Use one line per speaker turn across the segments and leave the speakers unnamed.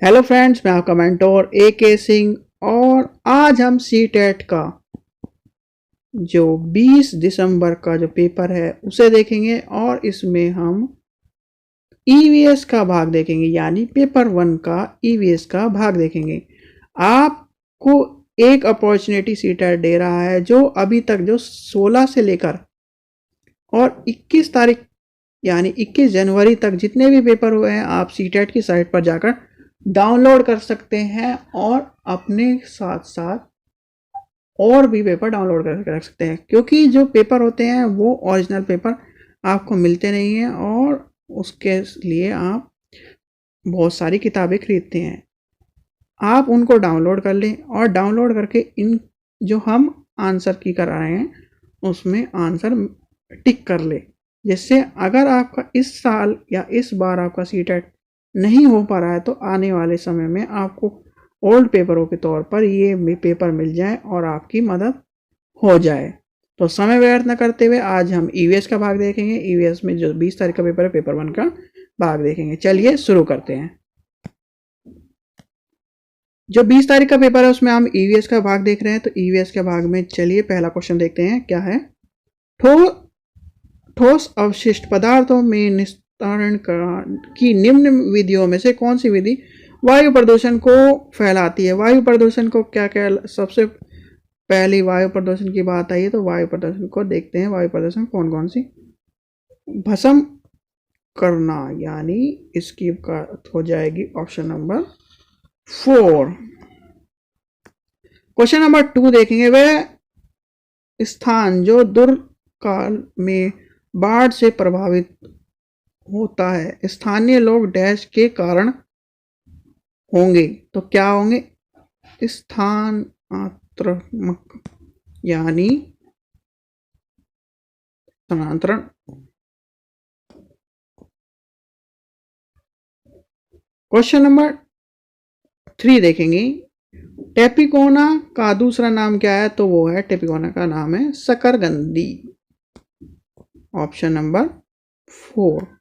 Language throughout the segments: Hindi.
हेलो फ्रेंड्स, मैं आपका मेंटोर AK सिंह। और आज हम CTET का जो 20 दिसंबर का जो पेपर है उसे देखेंगे और इसमें हम EVS का भाग देखेंगे, यानी पेपर 1 का EVS का भाग देखेंगे। आपको एक अपॉर्चुनिटी CTET दे रहा है जो अभी तक जो 16 से लेकर और 21 तारीख यानी 21 जनवरी तक जितने भी पेपर हुए हैं आप CTET की साइट पर जाकर डाउनलोड कर सकते हैं और अपने साथ साथ और भी पेपर डाउनलोड करके रख सकते हैं, क्योंकि जो पेपर होते हैं वो ओरिजिनल पेपर आपको मिलते नहीं हैं और उसके लिए आप बहुत सारी किताबें खरीदते हैं। आप उनको डाउनलोड कर लें और डाउनलोड करके इन जो हम आंसर की करा रहे हैं उसमें आंसर टिक कर ले, जिससे अगर आपका इस साल या इस बार आपका CTET नहीं हो पा रहा है तो आने वाले समय में आपको ओल्ड पेपरों के तौर पर ये पेपर मिल जाए और आपकी मदद हो जाए। तो समय व्यर्थ न करते हुए आज हम EVS का भाग देखेंगे। EVS में जो 20 तारीख का पेपर है, पेपर 1 का भाग देखेंगे। चलिए शुरू करते हैं। जो 20 तारीख का पेपर है उसमें हम EVS का भाग देख रहे हैं। तो EVS के भाग में चलिए पहला क्वेश्चन देखते हैं क्या है। ठोस अवशिष्ट पदार्थों में निस्तारण की निम्न विधियों में से कौन सी विधि वायु प्रदूषण को फैलाती है। वायु प्रदूषण को क्या क्या, सबसे पहली वायु प्रदूषण की बात आई है तो वायु प्रदूषण को देखते हैं। वायु प्रदूषण कौन कौन सी, भस्म करना, यानी इसकी हो जाएगी ऑप्शन नंबर 4। क्वेश्चन नंबर 2 देखेंगे। वह स्थान जो दुर्काल में बाढ़ से प्रभावित होता है, स्थानीय लोग डैश के कारण होंगे। तो क्या होंगे, स्थानांतरण यानी स्थानांतरण। क्वेश्चन नंबर 3 देखेंगे। टेपिकोना का दूसरा नाम क्या है, तो वो है, टेपिकोना का नाम है शकरकंदी, ऑप्शन नंबर 4।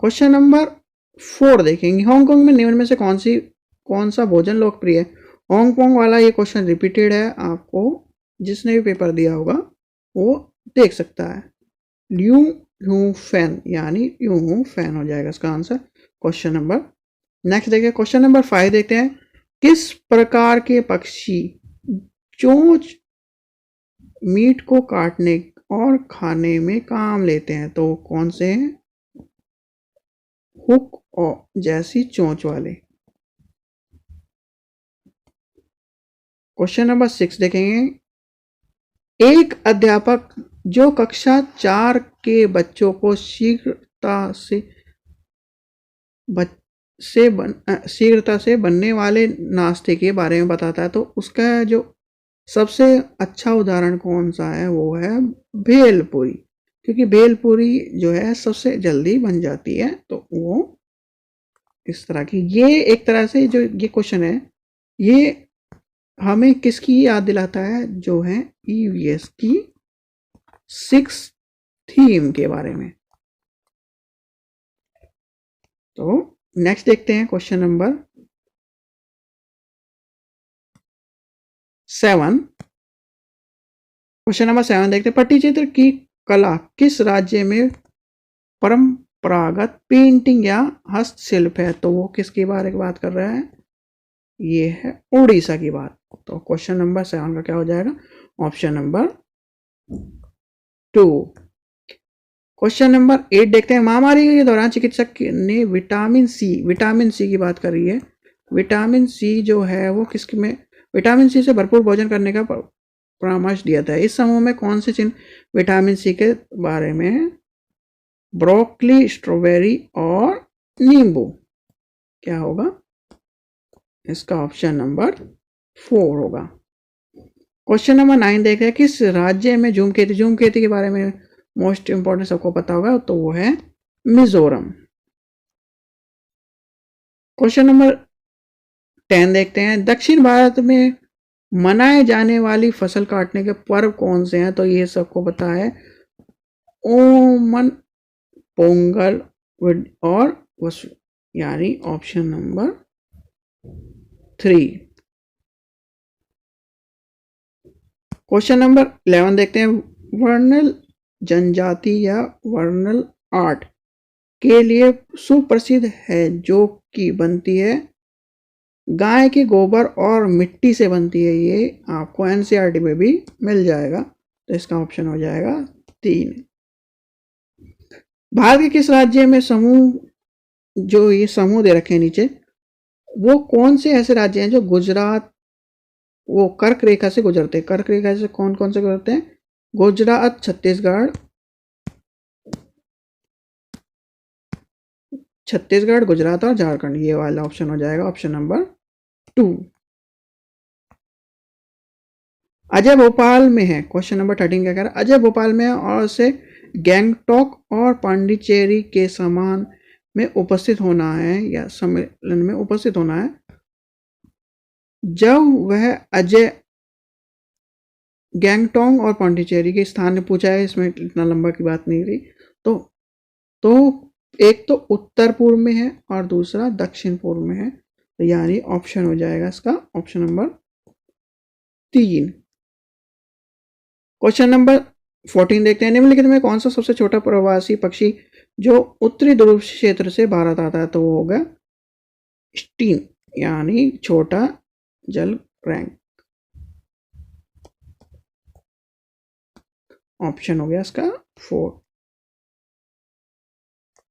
क्वेश्चन नंबर 4 देखेंगे। हांगकांग में निम्न में से कौन सा भोजन लोकप्रिय है। हांगकांग वाला ये क्वेश्चन रिपीटेड है, आपको जिसने भी पेपर दिया होगा वो देख सकता है। ल्यू यू फैन यानी यूं फैन हो जाएगा इसका आंसर, क्वेश्चन नंबर। नेक्स्ट देखिए क्वेश्चन नंबर 5 देखते हैं। किस प्रकार के पक्षी चोंच मीट को काटने और खाने में काम लेते हैं, तो कौन से हैं, हुक और जैसी चोंच वाले। क्वेश्चन नंबर 6 देखेंगे। एक अध्यापक जो कक्षा 4 के बच्चों को शीघ्रता से बनने वाले नाश्ते के बारे में बताता है, तो उसका जो सबसे अच्छा उदाहरण कौन सा है, वो है भेलपुरी, क्योंकि भेलपुरी जो है सबसे जल्दी बन जाती है। तो वो इस तरह की, ये एक तरह से जो ये क्वेश्चन है ये हमें किसकी याद दिलाता है, जो है EVS की 6 थीम के बारे में। तो नेक्स्ट देखते हैं क्वेश्चन नंबर 7। क्वेश्चन नंबर 7 देखते हैं। पट्टीचित्र की कला किस राज्य में परंपरागत पेंटिंग या हस्तशिल्प है, तो वो किसके बारे में बात कर रहा है, ये है उड़ीसा की बात। तो क्वेश्चन नंबर 7 का क्या हो जाएगा, ऑप्शन नंबर 2। क्वेश्चन नंबर 8 देखते हैं। महामारी के दौरान चिकित्सक ने विटामिन सी की बात कर रही है। विटामिन सी जो है वो किसके में, विटामिन सी से भरपूर भोजन करने का परामर्श दिया था। इस समूह में कौन से चिन्ह विटामिन सी के बारे में, ब्रोकली, स्ट्रॉबेरी और नींबू, क्या होगा इसका ऑप्शन नंबर 4 होगा। क्वेश्चन नंबर 9 देख रहे हैं। किस राज्य में धूमकेतु के बारे में मोस्ट इंपॉर्टेंट सबको पता होगा, तो वो है मिजोरम। क्वेश्चन नंबर 10 देखते हैं। दक्षिण भारत में मनाए जाने वाली फसल काटने के पर्व कौन से हैं, तो ये सबको पता है, ओमन, पोंगल और यानी ऑप्शन नंबर 3। क्वेश्चन नंबर 11 देखते हैं। वर्णल जनजाति या वर्णल आर्ट के लिए सुप्रसिद्ध है जो कि बनती है गाय के गोबर और मिट्टी से बनती है। ये आपको एनसीईआरटी में भी मिल जाएगा, तो इसका ऑप्शन हो जाएगा 3। भारत के किस राज्य में समूह, जो ये समूह दे रखे हैं नीचे, वो कौन से ऐसे राज्य हैं जो गुजरात, वो कर्क रेखा से गुजरते हैं। कर्क रेखा से कौन कौन से गुजरते हैं? गुजरात, छत्तीसगढ़, गुजरात और झारखंड। ये वाला ऑप्शन हो जाएगा ऑप्शन नंबर 2। अजय भोपाल में है। क्वेश्चन नंबर 13 क्या कह रहा है? अजय भोपाल में है और उसे गैंगटॉक और पांडिचेरी के समान में उपस्थित होना है या सम्मेलन में उपस्थित होना है। जब वह अजय गैंगटॉक और पांडिचेरी के स्थान ने पूछा है, इसमें इतना लंबा की बात नहीं रही, तो एक तो उत्तर पूर्व में है और दूसरा दक्षिण पूर्व में है, तो यानी ऑप्शन हो जाएगा इसका ऑप्शन नंबर 3। क्वेश्चन नंबर 14 देखते हैं। निम्नलिखित में कौन सा सबसे छोटा प्रवासी पक्षी जो उत्तरी ध्रुव क्षेत्र से भारत आता है? तो वो होगा स्टीन, यानी छोटा जल रैंक। ऑप्शन हो गया इसका 4।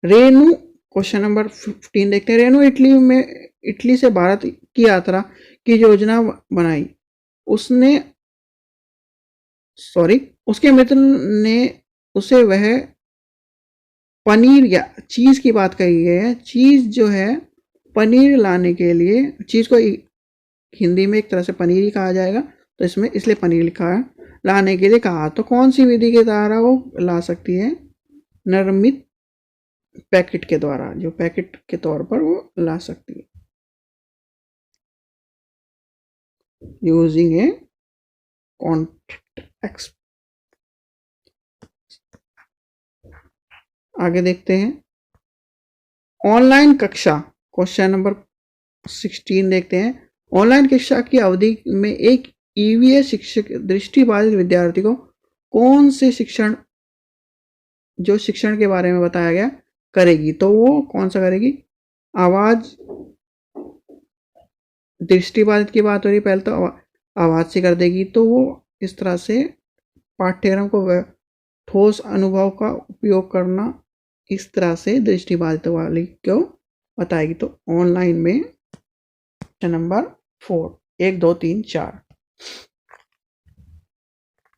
रेनू, क्वेश्चन नंबर 15 देखते हैं। रेनू इटली से भारत की यात्रा की योजना बनाई। उसके मित्र ने उसे वह पनीर या चीज की बात कही है। चीज जो है पनीर लाने के लिए, चीज को हिंदी में एक तरह से पनीर ही कहा जाएगा, तो इसमें इसलिए पनीर लिखा है। लाने के लिए कहा, तो कौन सी विधि के द्वारा वो ला सकती है? निर्मित पैकेट के द्वारा, जो पैकेट के तौर पर वो ला सकती है, यूजिंग ए कॉन्ट्रैक्ट। आगे देखते हैं ऑनलाइन कक्षा। क्वेश्चन नंबर 16 देखते हैं। ऑनलाइन कक्षा की अवधि में एक ईवीएस शिक्षक दृष्टिबाधित विद्यार्थी को कौन से शिक्षण के बारे में बताया गया करेगी? तो वो कौन सा करेगी? आवाज, दृष्टिबाधित की बात हो रही, पहले तो आवाज से कर देगी, तो वो इस तरह से पाठ्यक्रम को ठोस अनुभव का उपयोग करना, इस तरह से दृष्टिबाधित वाली को बताएगी। तो ऑनलाइन में question number 4, 1 2 3 4।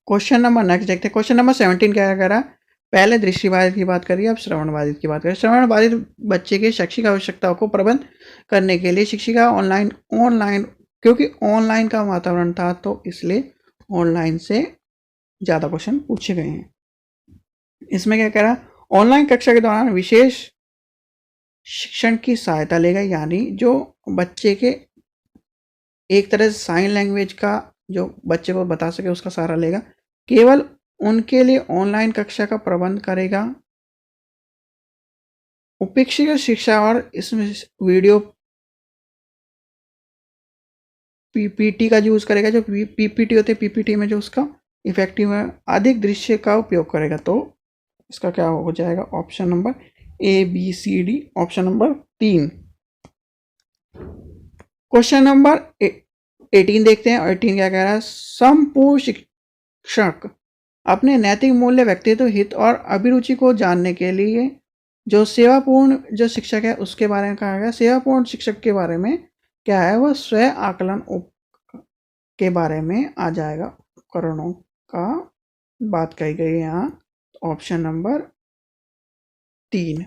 Question number next देखते हैं। क्वेश्चन नंबर 17 क्या कह रहा है? पहले दृष्टिबाधित की बात करिए, अब श्रवण बाधित की बात करें। श्रवण बाधित बच्चे के शैक्षिक आवश्यकताओं को प्रबंध करने के लिए शिक्षिका ऑनलाइन क्योंकि ऑनलाइन का वातावरण था, तो इसलिए ऑनलाइन से ज़्यादा क्वेश्चन पूछे गए हैं। इसमें क्या कह रहा है? ऑनलाइन कक्षा के दौरान विशेष शिक्षण की सहायता लेगा, यानी जो बच्चे के एक तरह से साइन लैंग्वेज का जो बच्चे को बता सके उसका सहारा लेगा। केवल उनके लिए ऑनलाइन कक्षा का प्रबंध करेगा। उपेक्षित शिक्षा और इसमें वीडियो पीपीटी का यूज करेगा। जो पीपीटी होते हैं, पीपीटी में जो उसका इफेक्टिव है, अधिक दृश्य का उपयोग करेगा। तो इसका क्या हो जाएगा? Option number A B C D, option number 3। Question number 18 देखते हैं। 18 क्या कह रहा है? संपूर्ण शिक्षक अपने नैतिक मूल्य, व्यक्तित्व, हित और अभिरुचि को जानने के लिए जो सेवापूर्ण जो शिक्षक है उसके बारे में कहा गया। सेवापूर्ण शिक्षक के बारे में क्या है? वो स्व आकलन के बारे में आ जाएगा। उपकरणों का बात कही गई है यहाँ, ऑप्शन नंबर 3।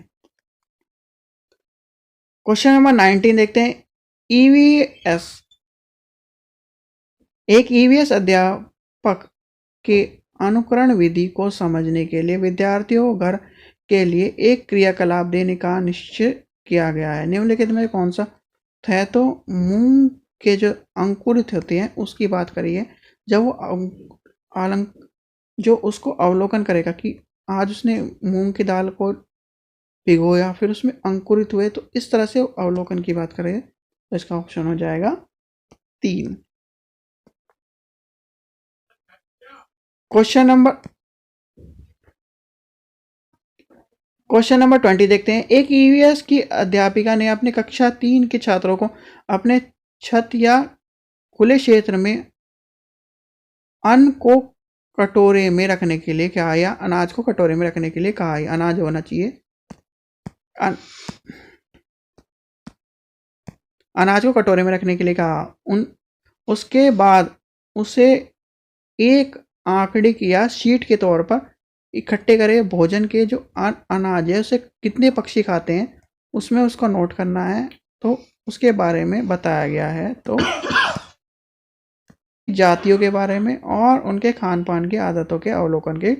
क्वेश्चन नंबर 19 देखते हैं। ईवीएस, एक ईवीएस अध्यापक के अनुकरण विधि को समझने के लिए विद्यार्थियों को घर के लिए एक क्रियाकलाप देने का निश्चय किया गया है। निम्नलिखित में कौन सा है? तो मूंग के जो अंकुरित होते हैं उसकी बात करिए। जब वो जो उसको अवलोकन करेगा कि आज उसने मूंग की दाल को भिगोया फिर उसमें अंकुरित हुए, तो इस तरह से अवलोकन की बात करें तो इसका ऑप्शन हो जाएगा 3। क्वेश्चन नंबर 20 देखते हैं। एक ईवीएस की अध्यापिका ने अपने कक्षा 3 के छात्रों को अपने छत या खुले क्षेत्र में अन्न को कटोरे में रखने के लिए कहा, या अनाज को कटोरे में रखने के लिए कहा है। अनाज होना चाहिए, अनाज को कटोरे में रखने के लिए कहा। उसके बाद उसे एक आंकड़े की या शीट के तौर पर इकट्ठे करे। भोजन के जो अनाज है उसे कितने पक्षी खाते हैं उसमें उसको नोट करना है, तो उसके बारे में बताया गया है। तो जातियों के बारे में और उनके खान पान की आदतों के अवलोकन के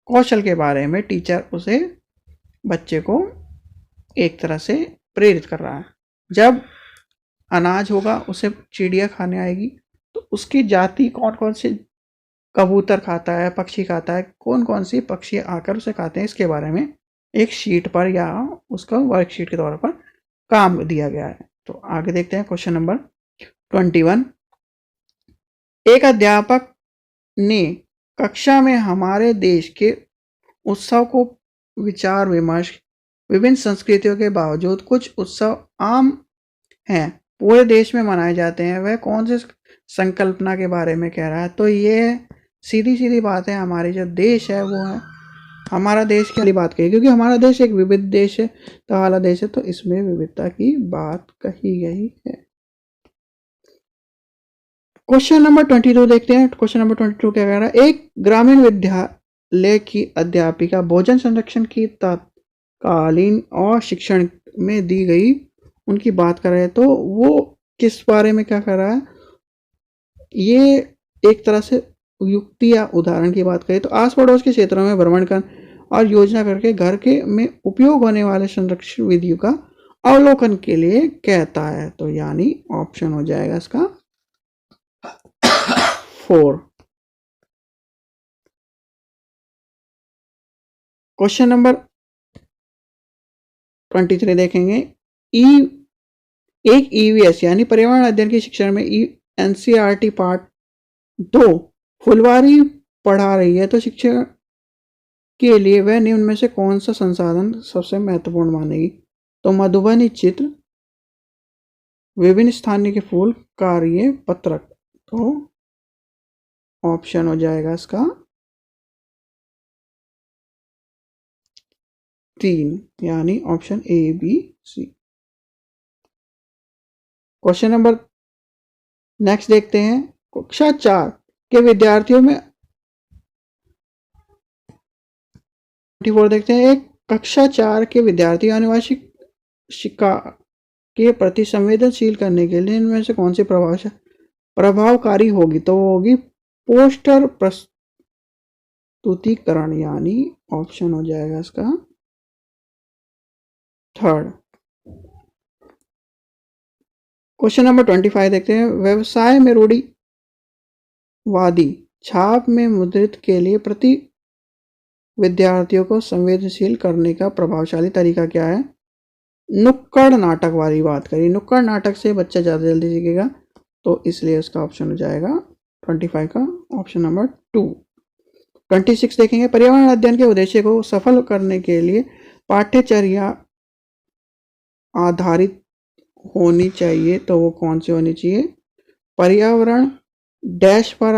कौशल के बारे में टीचर उसे बच्चे को एक तरह से प्रेरित कर रहा है। जब अनाज होगा उसे चिड़िया खाने आएगी, तो उसकी जाति कौन कौन से कबूतर खाता है, पक्षी खाता है, कौन कौन सी पक्षी आकर उसे खाते हैं, इसके बारे में एक शीट पर या उसका वर्कशीट के तौर पर काम दिया गया है। तो आगे देखते हैं क्वेश्चन नंबर 21। एक अध्यापक ने कक्षा में हमारे देश के उत्सव को विचार विमर्श। विभिन्न संस्कृतियों के बावजूद कुछ उत्सव आम हैं, पूरे देश में मनाए जाते हैं, वह कौन से संकल्पना के बारे में कह रहा है। तो ये सीधी सीधी बात है, हमारी जो देश है वो है हमारा देश की बात कही, क्योंकि हमारा देश एक विविध देश है, तो वाला देश है, तो इसमें विविधता की बात कही गई है। क्वेश्चन नंबर 22 देखते हैं। क्वेश्चन नंबर 22 क्या कह रहा है। एक ग्रामीण विद्यालय की अध्यापिका भोजन संरक्षण की तत्कालीन और शिक्षण में दी गई उनकी बात कर रहे हैं, तो वो किस बारे में क्या कर रहा है। ये एक तरह से युक्ति या उदाहरण की बात करें तो आस पड़ोस के क्षेत्रों में भ्रमण कर और योजना करके घर के में उपयोग होने वाले संरक्षण विधियों का अवलोकन के लिए कहता है। तो यानी ऑप्शन हो जाएगा इसका 4। क्वेश्चन नंबर 23 देखेंगे। एक ईवीएस यानी पर्यावरण अध्ययन की शिक्षा में एनसीईआरटी पार्ट 2 फुलवारी पढ़ा रही है, तो शिक्षा के लिए वह निम्न में से कौन सा संसाधन सबसे महत्वपूर्ण मानेगी। तो मधुबनी चित्र, विभिन्न स्थानीय के फूल, कार्य पत्रक। तो ऑप्शन हो जाएगा इसका 3, यानी option A B C. Question number next देखते हैं। कक्षा 4 के विद्यार्थियों में 24 देखते हैं। एक कक्षा 4 के विद्यार्थी आनुवांशिक शिक्षा के प्रति संवेदनशील करने के लिए इनमें से कौन सी प्रभावकारी होगी। तो वो होगी पोस्टर प्रस्तुतिकरण, यानी ऑप्शन हो जाएगा इसका 3। क्वेश्चन नंबर 25 देखते हैं। व्यवसाय में रूढ़िवादी छाप में मुद्रित के लिए प्रति विद्यार्थियों को संवेदनशील करने का प्रभावशाली तरीका क्या है। नुक्कड़ नाटक वाली बात करी, नुक्कड़ नाटक से बच्चा ज़्यादा जल्दी सीखेगा, तो इसलिए उसका ऑप्शन हो जाएगा 25 का ऑप्शन नंबर 2। 26 देखेंगे। पर्यावरण अध्ययन के उद्देश्य को सफल करने के लिए पाठ्यचर्या आधारित होनी चाहिए, तो वो कौन सी होनी चाहिए। पर्यावरण डैश पर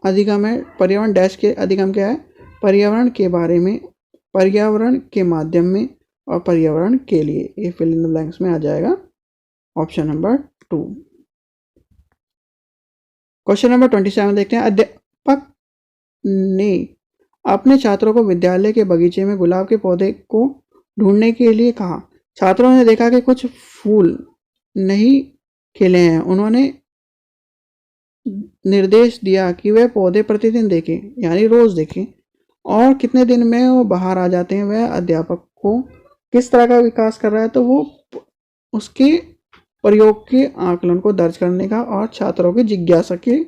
अधिगम है। पर्यावरण डैश के अधिगम क्या है। पर्यावरण के बारे में, पर्यावरण के माध्यम में और पर्यावरण के लिए। ये फिल इन द ब्लैंक्स में आ जाएगा ऑप्शन नंबर 2। क्वेश्चन नंबर 27 देखते हैं। अध्यापक ने अपने छात्रों को विद्यालय के बगीचे में गुलाब के पौधे को ढूंढने के लिए कहा। छात्रों ने देखा कि कुछ फूल नहीं खिले हैं। उन्होंने निर्देश दिया कि वे पौधे प्रतिदिन देखें, यानी रोज देखें, और कितने दिन में वो बाहर आ जाते हैं। वह अध्यापक को किस तरह का विकास कर रहा है, तो वो उसके प्रयोग के आकलन को दर्ज करने का और छात्रों की जिज्ञासा के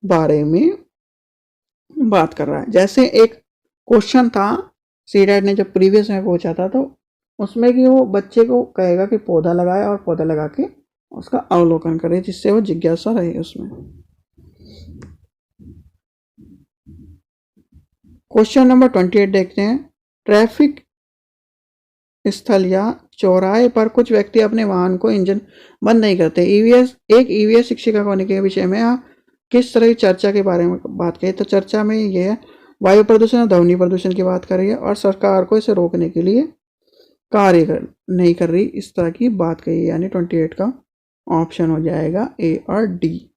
बारे में बात कर रहा है। जैसे एक क्वेश्चन था सीटेट ने जब प्रीवियस में पूछा था तो उसमें कि वो बच्चे को कहेगा कि पौधा लगाए और पौधा लगा के उसका अवलोकन करे, जिससे वो जिज्ञासा रहे उसमें। क्वेश्चन नंबर 28 देखते हैं। ट्रैफिक स्थल या चौराहे पर कुछ व्यक्ति अपने वाहन को इंजन बंद नहीं करते। ईवीएस एक ईवीएस शिक्षिका होने के विषय में किस तरह की चर्चा के बारे में बात करें, तो चर्चा में ये है वायु प्रदूषण और ध्वनि प्रदूषण की बात करी है और सरकार को इसे रोकने के लिए कार्य नहीं कर रही, इस तरह की बात कही है। यानी 28 का ऑप्शन हो जाएगा ए और डी।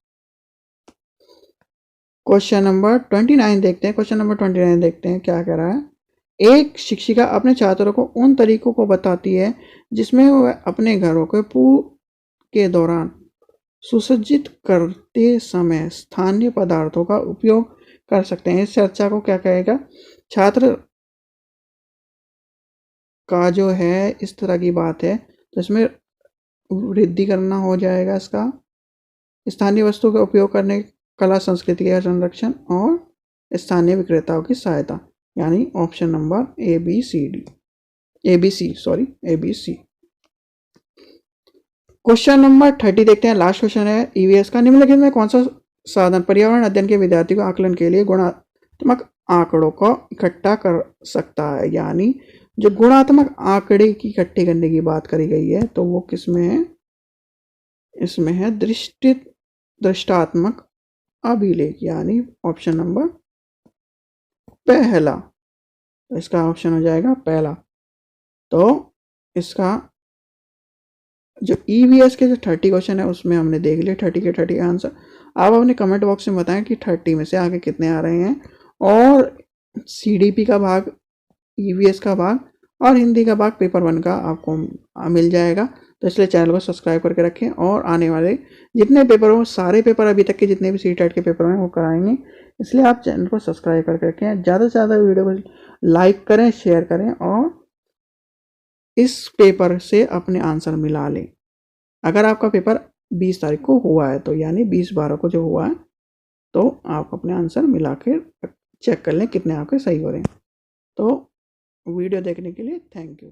क्वेश्चन नंबर 29 देखते हैं। क्वेश्चन नंबर 29 देखते हैं क्या कह रहा है। एक शिक्षिका अपने छात्रों को उन तरीकों को बताती है जिसमें वह अपने घरों के दौरान सुसज्जित करते समय स्थानीय पदार्थों का उपयोग कर सकते हैं। इस चर्चा को क्या कहेगा, छात्र का जो है इस तरह की बात है, तो इसमें वृद्धि करना हो जाएगा इसका। स्थानीय वस्तु का उपयोग करने, कला संस्कृति का संरक्षण और स्थानीय विक्रेताओं की सहायता, यानी option number A B C. Question number 30 देखते हैं। लास्ट क्वेश्चन है ईवीएस का। निम्नलिखित में कौन सा साधन पर्यावरण अध्ययन के विद्यार्थी को आकलन के लिए गुणात्मक आंकड़ों को इकट्ठा कर सकता है। यानी जो गुणात्मक आंकड़े की इकट्ठी करने की बात करी गई है तो वो किसमें है, इसमें है दृष्टात्मक अभिलेख, यानी ऑप्शन नंबर पहला। तो इसका ऑप्शन हो जाएगा पहला। तो इसका जो ईवीएस के जो 30 क्वेश्चन है उसमें हमने देख लिया 30 के 30 आंसर। आप अपने कमेंट बॉक्स में बताएं कि 30 में से आगे कितने आ रहे हैं, और सीडीपी का भाग, ईवीएस का भाग और हिंदी का भाग पेपर 1 का आपको मिल जाएगा। तो इसलिए चैनल को सब्सक्राइब करके रखें और आने वाले जितने पेपर हो, सारे पेपर अभी तक के जितने भी सीटेट के पेपर हैं वो कराएंगे, इसलिए आप चैनल को सब्सक्राइब करके रखें। ज़्यादा से ज़्यादा वीडियो को लाइक करें, शेयर करें और इस पेपर से अपने आंसर मिला लें। अगर आपका पेपर 20 तारीख को हुआ है तो यानी 20/12 को जो हुआ है, तो आप अपने आंसर मिला के चेक कर लें कितने आपके सही हो रहे हैं। तो वीडियो देखने के लिए थैंक यू।